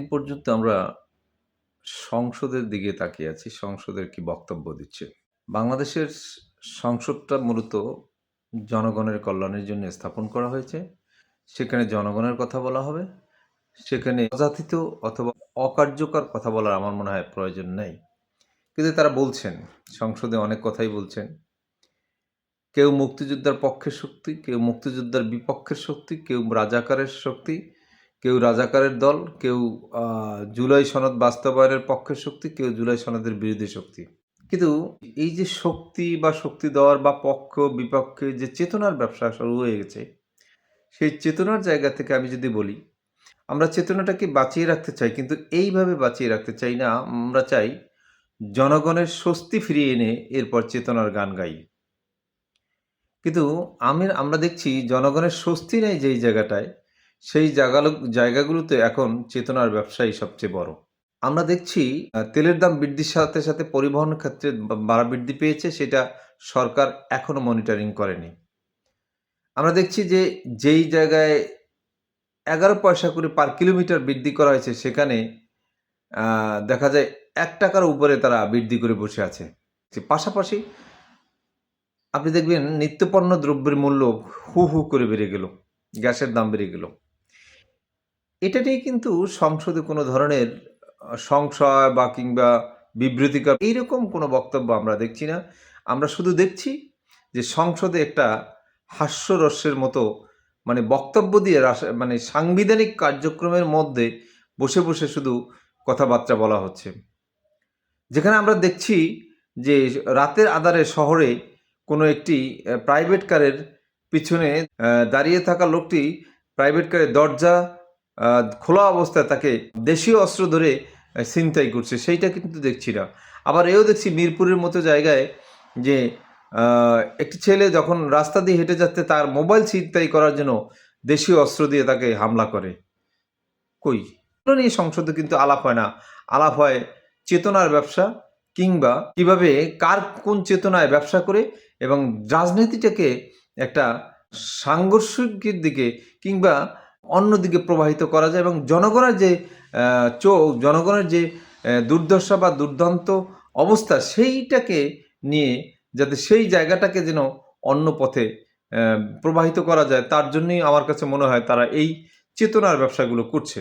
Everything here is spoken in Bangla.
এই পর্যন্ত আমরা সংসদের দিকে তাকিয়ে আছি। সংসদের কি বক্তব্য দিচ্ছে। বাংলাদেশের সংসদটা মূলত জনগণের কল্যাণের জন্য স্থাপন করা হয়েছে। সেখানে জনগণের কথা বলা হবে। সেখানে অযাচিত অথবা অকার্যকর কথা বলার আমার মনে হয় প্রয়োজন নেই। কিন্তু তারা বলছেন, সংসদে অনেক কথাই বলছেন। কেউ মুক্তিযোদ্ধার পক্ষের শক্তি, কেউ মুক্তিযোদ্ধার বিপক্ষের শক্তি, কেউ রাজাকারের শক্তি, কেউ রাজাকারের দল, কেউ জুলাই সনদ বাস্তবায়নের পক্ষের শক্তি, কেউ জুলাই সনদের বিরোধী শক্তি। কিন্তু এই যে শক্তি বা শক্তি দেওয়ার বা পক্ষ বিপক্ষে যে চেতনার ব্যবসা শুরু হয়ে গেছে, সেই চেতনার জায়গা থেকে আমি যদি বলি, আমরা চেতনাটাকে বাঁচিয়ে রাখতে চাই, কিন্তু এইভাবে বাঁচিয়ে রাখতে চাই না। আমরা চাই জনগণের স্বস্তি ফিরিয়ে এনে এরপর চেতনার গান গাই। কিন্তু আমরা দেখছি জনগণের স্বস্তি নেই যেই জায়গাটায়, সেই জায়গাগুলোতে এখন চেতনার ব্যবসাই সবচেয়ে বড়। আমরা দেখছি তেলের দাম বৃদ্ধির সাথে, সাথে পরিবহন ক্ষেত্রে ভাড়া বৃদ্ধি পেয়েছে, সেটা সরকার এখনো মনিটরিং করেনি। আমরা দেখছি যে যেই জায়গায় ১১ পয়সা করে পার কিলোমিটার বৃদ্ধি করা হয়েছে, সেখানে দেখা যায় ৳১ উপরে তারা বৃদ্ধি করে বসে আছে। পাশাপাশি আপনি দেখবেন নিত্যপণ্য দ্রব্যের মূল্য হু, হু করে বেড়ে গেল। গ্যাসের দাম বেড়ে গেল। এটা নিয়ে কিন্তু সংসদে কোনো ধরনের সংশয় বা কিংবা বিবৃতিকর এইরকম কোনো বক্তব্য আমরা দেখছি না। আমরা শুধু দেখছি যে সংসদে একটা হাস্যরসের মতো বক্তব্য দিয়ে সাংবিধানিক কার্যক্রমের মধ্যে বসে, বসে শুধু কথাবার্তা বলা হচ্ছে। যেখানে আমরা দেখছি যে রাতের আঁধারে শহরে কোনো একটি প্রাইভেট কারের পিছনে দাঁড়িয়ে থাকা লোকটি প্রাইভেট কারের দরজা খোলা অবস্থায় তাকে দেশীয় অস্ত্র ধরে ছিনতাই করছে, সেইটা কিন্তু দেখছি না। আবার এও দেখছি মিরপুরের মতো জায়গায় যে একটি ছেলে যখন রাস্তা দিয়ে হেঁটে যাচ্ছে, তার মোবাইল ছিনতাই করার জন্য দেশীয় অস্ত্র দিয়ে তাকে হামলা করে। কই? এগুলো নিয়ে সংসদে কিন্তু আলাপ হয় না। আলাপ হয় চেতনার ব্যবসা, কিংবা কিভাবে কার কোন চেতনায় ব্যবসা করে এবং রাজনীতিটাকে একটা সাংঘর্ষিকের দিকে কিংবা অন্যদিকে প্রবাহিত করা যায়, এবং জনগণের যে জনগণের যে দুর্দশা বা দুর্দান্ত অবস্থা, সেইটাকে নিয়ে যাতে সেই জায়গাটাকে যেন অন্য পথে প্রবাহিত করা যায়, তার জন্যই আমার কাছে মনে হয় তারা এই চেতনার ব্যবসাগুলো করছে।